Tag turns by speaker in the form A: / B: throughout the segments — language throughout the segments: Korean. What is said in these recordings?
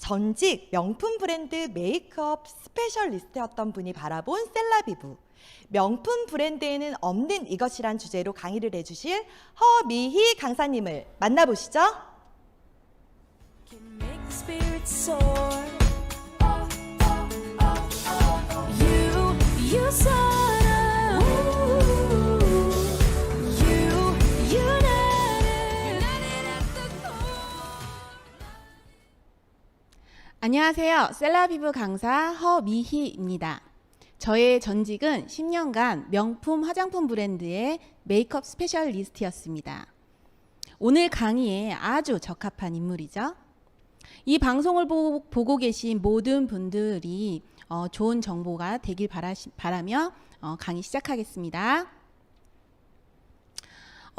A: 전직 명품 브랜드 메이크업 스페셜리스트였던 분이 바라본 셀라비브. 명품 브랜드에는 없는 이것이란 주제로 강의를 해주실 허미희 강사님을 만나보시죠.
B: 안녕하세요. 셀라비브 강사 허미희입니다. 저의 전직은 10년간 명품 화장품 브랜드의 메이크업 스페셜리스트였습니다. 오늘 강의에 아주 적합한 인물이죠. 이 방송을 보고 계신 모든 분들이 좋은 정보가 되길 바라며 강의 시작하겠습니다.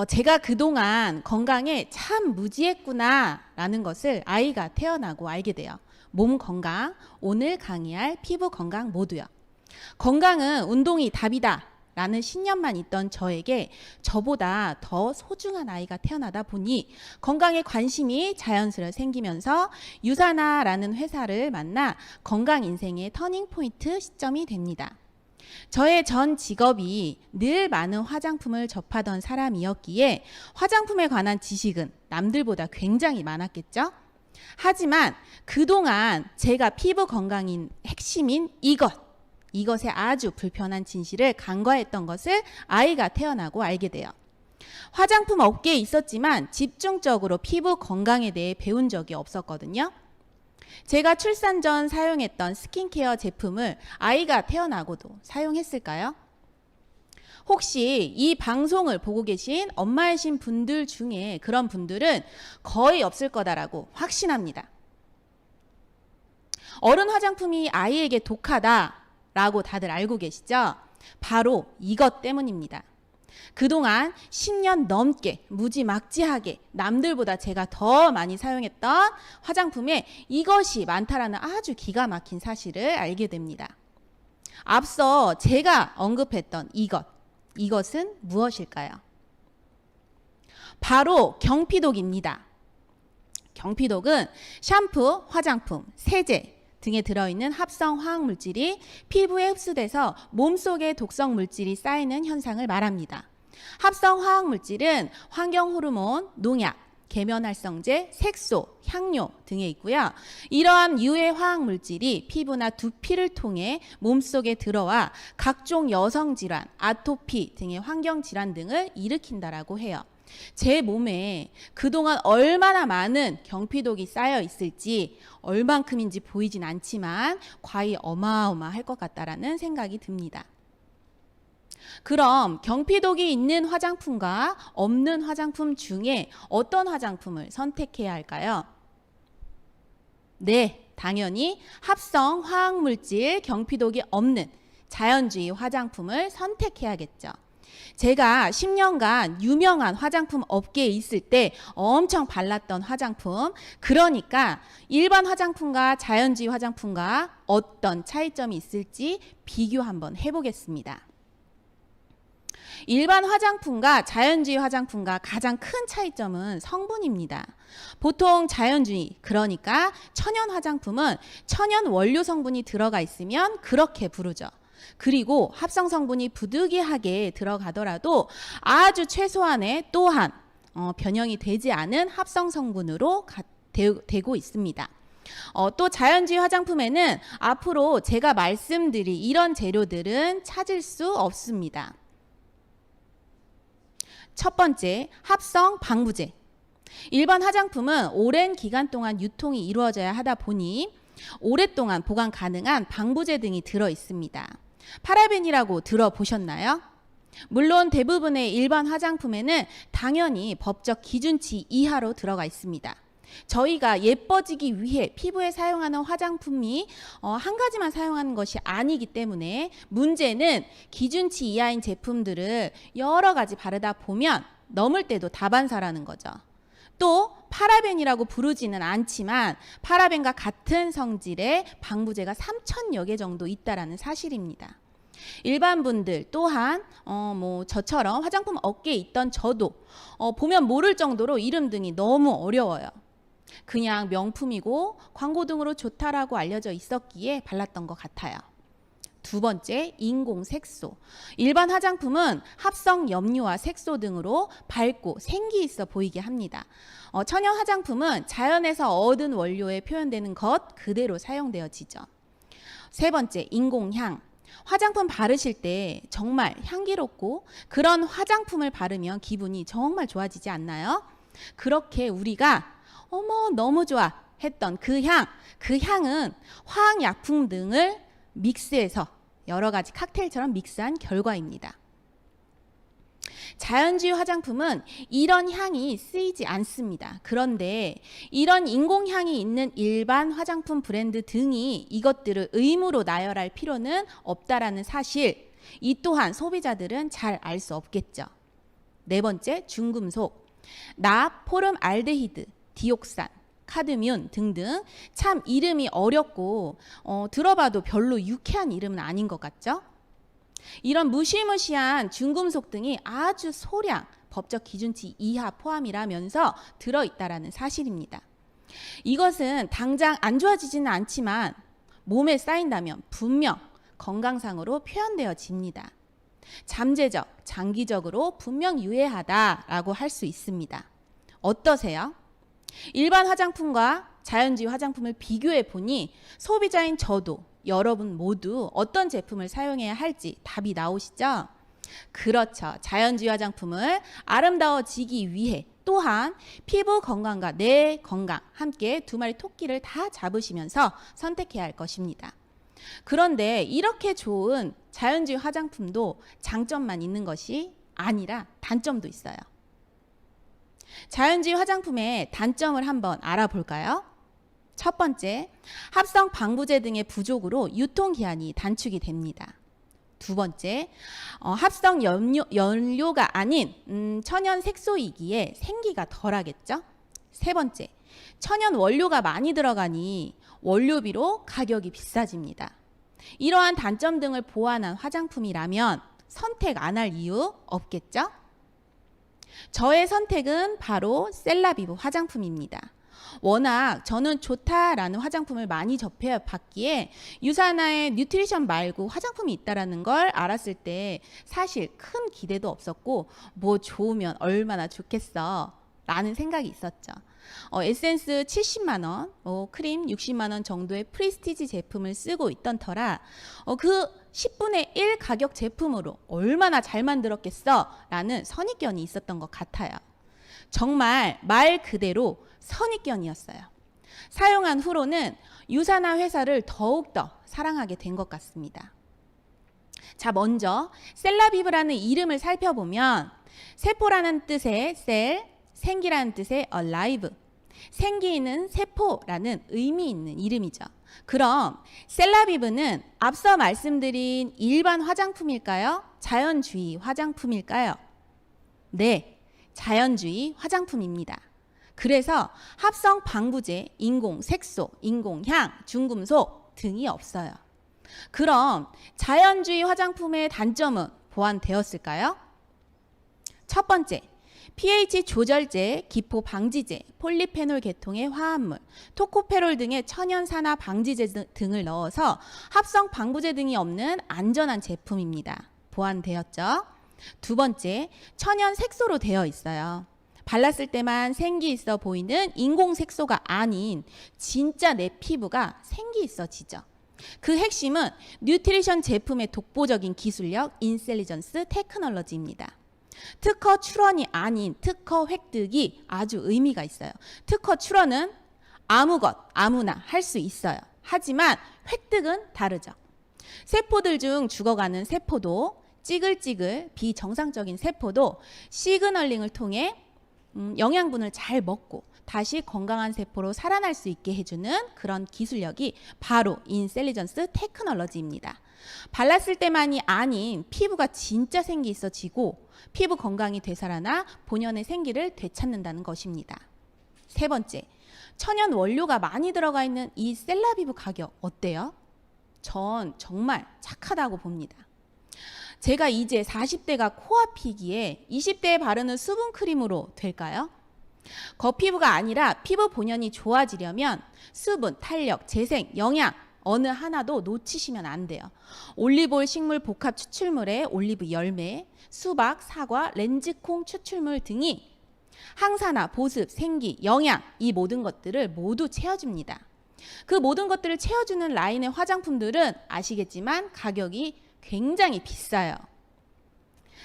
B: 제가 그동안 건강에 참 무지했구나 라는 것을 아이가 태어나고 알게 돼요. 몸 건강, 오늘 강의할 피부 건강 모두요. 건강은 운동이 답이다 라는 신념만 있던 저에게 저보다 더 소중한 아이가 태어나다 보니 건강에 관심이 자연스레 생기면서 유사나라는 회사를 만나 건강 인생의 터닝포인트 시점이 됩니다. 저의 전 직업이 늘 많은 화장품을 접하던 사람이었기에 화장품에 관한 지식은 남들보다 굉장히 많았겠죠? 하지만 그동안 제가 피부 건강인 핵심인 이것에 아주 불편한 진실을 간과했던 것을 아이가 태어나고 알게 돼요. 화장품 업계에 있었지만 집중적으로 피부 건강에 대해 배운 적이 없었거든요. 제가 출산 전 사용했던 스킨케어 제품을 아이가 태어나고도 사용했을까요? 혹시 이 방송을 보고 계신 엄마이신 분들 중에 그런 분들은 거의 없을 거다라고 확신합니다. 어른 화장품이 아이에게 독하다라고 다들 알고 계시죠? 바로 이것 때문입니다. 그동안 10년 넘게 무지막지하게 남들보다 제가 더 많이 사용했던 화장품에 이것이 많다라는 아주 기가 막힌 사실을 알게 됩니다. 앞서 제가 언급했던 이것은 무엇일까요? 바로 경피독입니다. 경피독은 샴푸, 화장품, 세제 등에 들어있는 합성 화학물질이 피부에 흡수돼서 몸속에 독성 물질이 쌓이는 현상을 말합니다. 합성 화학물질은 환경호르몬, 농약, 계면활성제, 색소, 향료 등에 있고요. 이러한 유해 화학물질이 피부나 두피를 통해 몸속에 들어와 각종 여성질환, 아토피 등의 환경질환 등을 일으킨다라고 해요. 제 몸에 그동안 얼마나 많은 경피독이 쌓여 있을지 얼만큼인지 보이진 않지만 과히 어마어마할 것 같다라는 생각이 듭니다. 그럼 경피독이 있는 화장품과 없는 화장품 중에 어떤 화장품을 선택해야 할까요? 네, 당연히 합성 화학물질 경피독이 없는 자연주의 화장품을 선택해야겠죠. 제가 10년간 유명한 화장품 업계에 있을 때 엄청 발랐던 화장품, 그러니까 일반 화장품과 자연주의 화장품과 어떤 차이점이 있을지 비교 한번 해보겠습니다. 일반 화장품과 자연주의 화장품과 가장 큰 차이점은 성분입니다. 보통 자연주의, 그러니까 천연 화장품은 천연 원료 성분이 들어가 있으면 그렇게 부르죠. 그리고 합성 성분이 부득이하게 들어가더라도 아주 최소한의 또한 변형이 되지 않은 합성 성분으로 되고 있습니다. 또 자연주의 화장품에는 앞으로 제가 말씀드릴 이런 재료들은 찾을 수 없습니다. 첫 번째, 합성 방부제. 일반 화장품은 오랜 기간 동안 유통이 이루어져야 하다 보니 오랫동안 보관 가능한 방부제 등이 들어 있습니다. 파라벤이라고 들어보셨나요? 물론 대부분의 일반 화장품에는 당연히 법적 기준치 이하로 들어가 있습니다. 저희가 예뻐지기 위해 피부에 사용하는 화장품이 한 가지만 사용하는 것이 아니기 때문에 문제는 기준치 이하인 제품들을 여러 가지 바르다 보면 넘을 때도 다반사라는 거죠. 또 파라벤이라고 부르지는 않지만 파라벤과 같은 성질의 방부제가 3,000여 개 정도 있다라는 사실입니다. 일반 분들 또한 저처럼 화장품 업계에 있던 저도 보면 모를 정도로 이름 등이 너무 어려워요. 그냥 명품이고 광고 등으로 좋다라고 알려져 있었기에 발랐던 것 같아요. 두 번째, 인공 색소. 일반 화장품은 합성 염료와 색소 등으로 밝고 생기 있어 보이게 합니다. 천연 화장품은 자연에서 얻은 원료에 표현되는 것 그대로 사용되어지죠. 세 번째, 인공향. 화장품 바르실 때 정말 향기롭고 그런 화장품을 바르면 기분이 정말 좋아지지 않나요? 그렇게 우리가 어머 너무 좋아 했던 그 향은 화학약품 등을 믹스해서 여러 가지 칵테일처럼 믹스한 결과입니다. 자연주의 화장품은 이런 향이 쓰이지 않습니다. 그런데 이런 인공향이 있는 일반 화장품 브랜드 등이 이것들을 의무로 나열할 필요는 없다라는 사실, 이 또한 소비자들은 잘 알 수 없겠죠. 네 번째, 중금속. 나포름알데히드, 디옥산, 카드뮴 등등 참 이름이 어렵고 들어봐도 별로 유쾌한 이름은 아닌 것 같죠? 이런 무시무시한 중금속 등이 아주 소량 법적 기준치 이하 포함이라면서 들어있다라는 사실입니다. 이것은 당장 안 좋아지지는 않지만 몸에 쌓인다면 분명 건강상으로 표현되어집니다. 잠재적, 장기적으로 분명 유해하다라고 할 수 있습니다. 어떠세요? 일반 화장품과 자연주의 화장품을 비교해 보니 소비자인 저도 여러분 모두 어떤 제품을 사용해야 할지 답이 나오시죠? 그렇죠. 자연주의 화장품을 아름다워지기 위해 또한 피부 건강과 내 건강 함께 두 마리 토끼를 다 잡으시면서 선택해야 할 것입니다. 그런데 이렇게 좋은 자연주의 화장품도 장점만 있는 것이 아니라 단점도 있어요. 자연주의 화장품의 단점을 한번 알아볼까요? 첫 번째, 합성 방부제 등의 부족으로 유통기한이 단축이 됩니다. 두 번째, 합성 연료가 아닌 천연 색소이기에 생기가 덜하겠죠? 세 번째, 천연 원료가 많이 들어가니 원료비로 가격이 비싸집니다. 이러한 단점 등을 보완한 화장품이라면 선택 안 할 이유 없겠죠? 저의 선택은 바로 셀라비브 화장품입니다. 워낙 저는 좋다라는 화장품을 많이 접해봤기에 유사나의 뉴트리션 말고 화장품이 있다라는 걸 알았을 때 사실 큰 기대도 없었고 뭐 좋으면 얼마나 좋겠어 라는 생각이 있었죠. 에센스 70만 원, 크림 60만 원 정도의 프리스티지 제품을 쓰고 있던 터라 그 10분의 1 가격 제품으로 얼마나 잘 만들었겠어 라는 선입견이 있었던 것 같아요. 정말 말 그대로 선입견이었어요. 사용한 후로는 유사나 회사를 더욱더 사랑하게 된 것 같습니다. 자, 먼저 셀라비브라는 이름을 살펴보면 세포라는 뜻의 셀, 생기라는 뜻의 alive, 생기 있는 세포라는 의미 있는 이름이죠. 그럼 셀라비브는 앞서 말씀드린 일반 화장품일까요? 자연주의 화장품일까요? 네, 자연주의 화장품입니다. 그래서 합성 방부제, 인공 색소, 인공향, 중금속 등이 없어요. 그럼 자연주의 화장품의 단점은 보완되었을까요? 첫 번째, pH 조절제, 기포 방지제, 폴리페놀 계통의 화합물, 토코페롤 등의 천연 산화 방지제 등을 넣어서 합성 방부제 등이 없는 안전한 제품입니다. 보완되었죠? 두 번째, 천연 색소로 되어 있어요. 발랐을 때만 생기 있어 보이는 인공 색소가 아닌 진짜 내 피부가 생기 있어지죠. 그 핵심은 뉴트리션 제품의 독보적인 기술력 인셀리전스 테크놀로지입니다. 특허 출원이 아닌 특허 획득이 아주 의미가 있어요. 특허 출원은 아무나 할 수 있어요. 하지만 획득은 다르죠. 세포들 중 죽어가는 세포도 찌글찌글 비정상적인 세포도 시그널링을 통해 영양분을 잘 먹고 다시 건강한 세포로 살아날 수 있게 해주는 그런 기술력이 바로 인셀리전스 테크놀로지입니다. 발랐을 때만이 아닌 피부가 진짜 생기 있어지고 피부 건강이 되살아나 본연의 생기를 되찾는다는 것입니다. 세 번째, 천연 원료가 많이 들어가 있는 이 셀라비브 가격 어때요? 전 정말 착하다고 봅니다. 제가 이제 40대가 코앞이기에 20대에 바르는 수분크림으로 될까요? 겉피부가 아니라 피부 본연이 좋아지려면 수분, 탄력, 재생, 영양 어느 하나도 놓치시면 안 돼요. 올리브오일 식물 복합 추출물에 올리브 열매, 수박, 사과, 렌즈콩 추출물 등이 항산화, 보습, 생기, 영양 이 모든 것들을 모두 채워줍니다. 그 모든 것들을 채워주는 라인의 화장품들은 아시겠지만 가격이 굉장히 비싸요.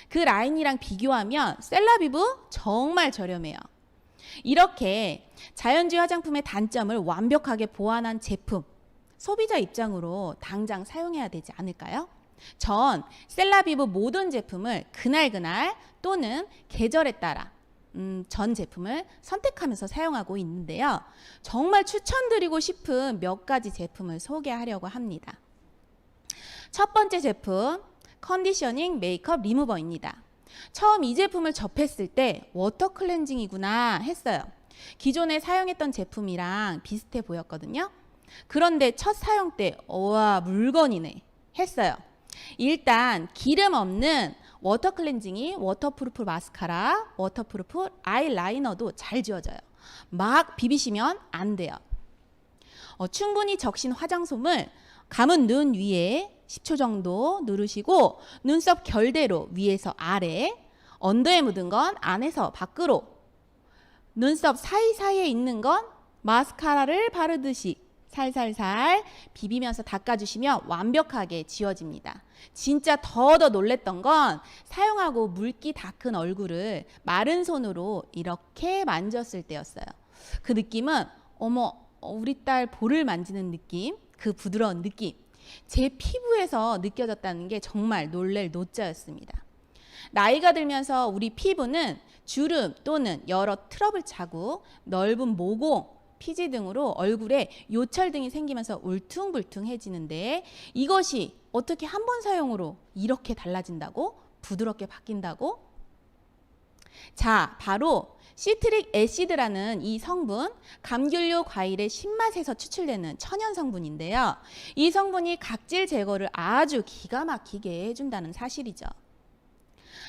B: 그 라인이랑 비교하면 셀라비브 정말 저렴해요. 이렇게 자연주의 화장품의 단점을 완벽하게 보완한 제품, 소비자 입장으로 당장 사용해야 되지 않을까요? 전 셀라비브 모든 제품을 그날 또는 계절에 따라 전 제품을 선택하면서 사용하고 있는데요. 정말 추천드리고 싶은 몇 가지 제품을 소개하려고 합니다. 첫 번째 제품, 컨디셔닝 메이크업 리무버입니다. 처음 이 제품을 접했을 때 워터 클렌징이구나 했어요. 기존에 사용했던 제품이랑 비슷해 보였거든요. 그런데 첫 사용 때 와 물건이네 했어요. 일단 기름 없는 워터 클렌징이 워터프루프 마스카라, 워터프루프 아이라이너도 잘 지워져요. 막 비비시면 안 돼요. 충분히 적신 화장솜을 감은 눈 위에 10초 정도 누르시고 눈썹 결대로 위에서 아래, 언더에 묻은 건 안에서 밖으로, 눈썹 사이사이에 있는 건 마스카라를 바르듯이 살살살 비비면서 닦아주시면 완벽하게 지워집니다. 진짜 더 놀랬던 건 사용하고 물기 닦은 얼굴을 마른 손으로 이렇게 만졌을 때였어요. 그 느낌은 어머 우리 딸 볼을 만지는 느낌, 그 부드러운 느낌, 제 피부에서 느껴졌다는 게 정말 놀랄 노자였습니다. 나이가 들면서 우리 피부는 주름 또는 여러 트러블 자국, 넓은 모공, 피지 등으로 얼굴에 요철 등이 생기면서 울퉁불퉁해지는데 이것이 어떻게 한 번 사용으로 이렇게 달라진다고? 부드럽게 바뀐다고? 자, 바로 시트릭 애시드라는 이 성분, 감귤류 과일의 신맛에서 추출되는 천연 성분인데요. 이 성분이 각질 제거를 아주 기가 막히게 해준다는 사실이죠.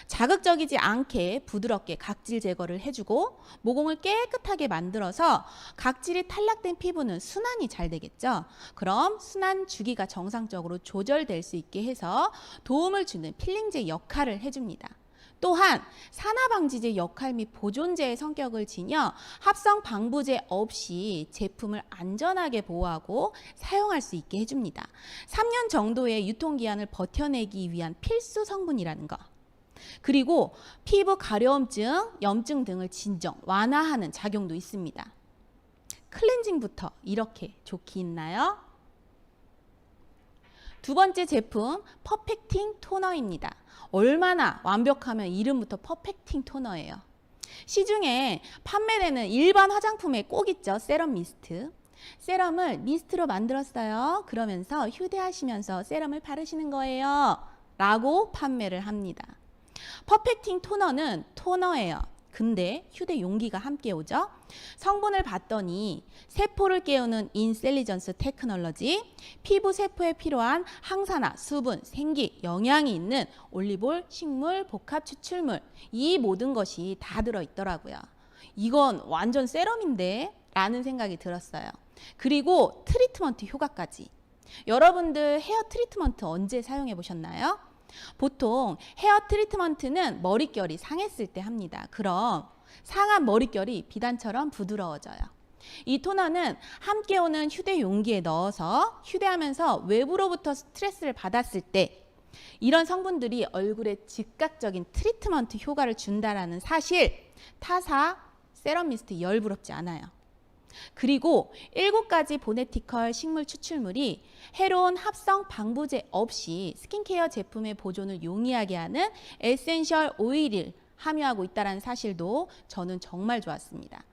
B: 자극적이지 않게 부드럽게 각질 제거를 해주고 모공을 깨끗하게 만들어서 각질이 탈락된 피부는 순환이 잘 되겠죠. 그럼 순환 주기가 정상적으로 조절될 수 있게 해서 도움을 주는 필링제 역할을 해줍니다. 또한 산화방지제 역할 및 보존제의 성격을 지녀 합성 방부제 없이 제품을 안전하게 보호하고 사용할 수 있게 해줍니다. 3년 정도의 유통기한을 버텨내기 위한 필수 성분이라는 거. 그리고 피부 가려움증, 염증 등을 진정, 완화하는 작용도 있습니다. 클렌징부터 이렇게 좋게 있나요? 두 번째 제품, 퍼펙팅 토너입니다. 얼마나 완벽하면 이름부터 퍼펙팅 토너예요. 시중에 판매되는 일반 화장품에 꼭 있죠. 세럼 미스트. 세럼을 미스트로 만들었어요. 그러면서 휴대하시면서 세럼을 바르시는 거예요. 라고 판매를 합니다. 퍼펙팅 토너는 토너예요. 근데 휴대 용기가 함께 오죠. 성분을 봤더니 세포를 깨우는 인셀리전스 테크놀로지, 피부 세포에 필요한 항산화, 수분, 생기, 영양이 있는 올리브오일 식물 복합 추출물, 이 모든 것이 다 들어있더라고요. 이건 완전 세럼인데? 라는 생각이 들었어요. 그리고 트리트먼트 효과까지. 여러분들 헤어 트리트먼트 언제 사용해 보셨나요? 보통 헤어 트리트먼트는 머릿결이 상했을 때 합니다. 그럼 상한 머릿결이 비단처럼 부드러워져요. 이 토너는 함께 오는 휴대 용기에 넣어서 휴대하면서 외부로부터 스트레스를 받았을 때 이런 성분들이 얼굴에 즉각적인 트리트먼트 효과를 준다는 사실, 타사 세럼 미스트 열부럽지 않아요. 그리고 7가지 보네티컬 식물 추출물이 해로운 합성 방부제 없이 스킨케어 제품의 보존을 용이하게 하는 에센셜 오일을 함유하고 있다는 사실도 저는 정말 좋았습니다.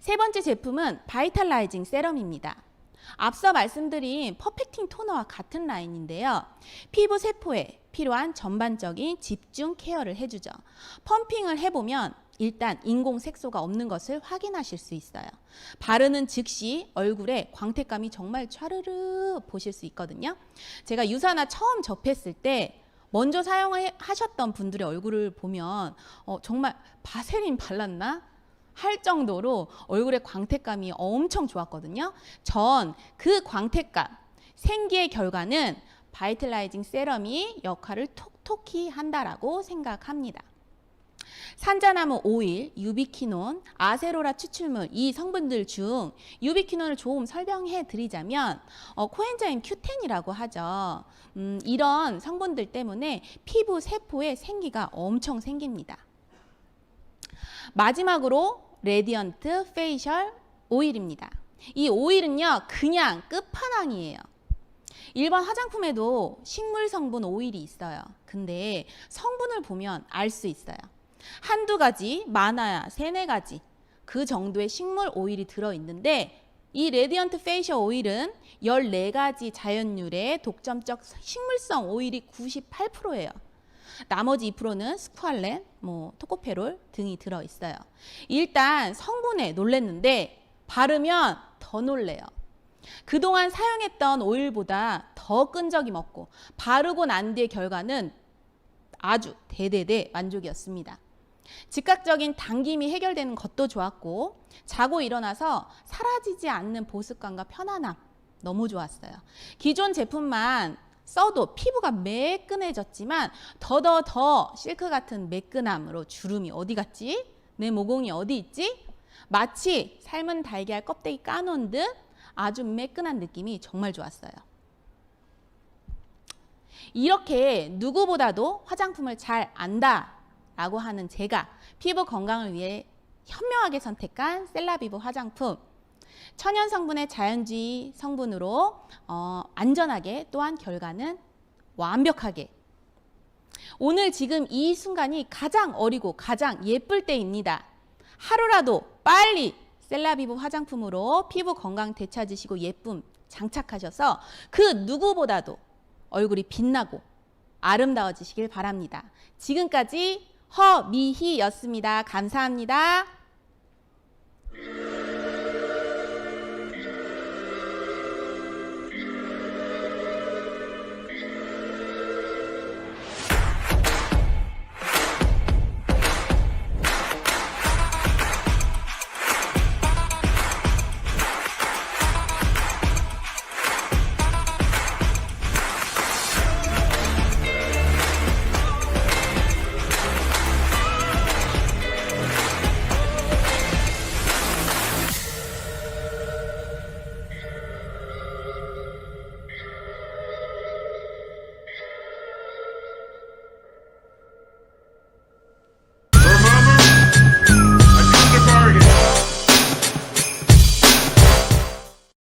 B: 세 번째 제품은 바이탈라이징 세럼입니다. 앞서 말씀드린 퍼펙팅 토너와 같은 라인인데요. 피부 세포에 필요한 전반적인 집중 케어를 해주죠. 펌핑을 해보면 일단 인공 색소가 없는 것을 확인하실 수 있어요. 바르는 즉시 얼굴에 광택감이 정말 촤르르 보실 수 있거든요. 제가 유산화 처음 접했을 때 먼저 사용하셨던 분들의 얼굴을 보면 정말 바세린 발랐나? 할 정도로 얼굴의 광택감이 엄청 좋았거든요. 전 그 광택감, 생기의 결과는 바이탈라이징 세럼이 역할을 톡톡히 한다라고 생각합니다. 산자나무 오일, 유비퀴논, 아세로라 추출물 이 성분들 중 유비퀴논을 조금 설명해 드리자면 코엔자임 Q10이라고 하죠. 이런 성분들 때문에 피부 세포에 생기가 엄청 생깁니다. 마지막으로 레디언트 페이셜 오일입니다. 이 오일은요, 그냥 끝판왕이에요. 일반 화장품에도 식물 성분 오일이 있어요. 근데 성분을 보면 알 수 있어요. 한두 가지, 많아야 3-4가지 그 정도의 식물 오일이 들어있는데 이 레디언트 페이셜 오일은 14가지 자연유래 독점적 식물성 오일이 98%예요. 나머지 2%는 스쿠알렌, 토코페롤 등이 들어있어요. 일단 성분에 놀랬는데 바르면 더 놀래요. 그동안 사용했던 오일보다 더 끈적임 없고 바르고 난 뒤의 결과는 아주 대대대 만족이었습니다. 즉각적인 당김이 해결되는 것도 좋았고 자고 일어나서 사라지지 않는 보습감과 편안함 너무 좋았어요. 기존 제품만 써도 피부가 매끈해졌지만 더 실크 같은 매끈함으로 주름이 어디 갔지? 내 모공이 어디 있지? 마치 삶은 달걀 껍데기 까놓은 듯 아주 매끈한 느낌이 정말 좋았어요. 이렇게 누구보다도 화장품을 잘 안다라고 하는 제가 피부 건강을 위해 현명하게 선택한 셀라비브 화장품. 천연 성분의 자연주의 성분으로 안전하게 또한 결과는 완벽하게. 오늘 지금 이 순간이 가장 어리고 가장 예쁠 때입니다. 하루라도 빨리 셀라비브 화장품으로 피부 건강 되찾으시고 예쁨 장착하셔서 그 누구보다도 얼굴이 빛나고 아름다워지시길 바랍니다. 지금까지 허미희였습니다. 감사합니다.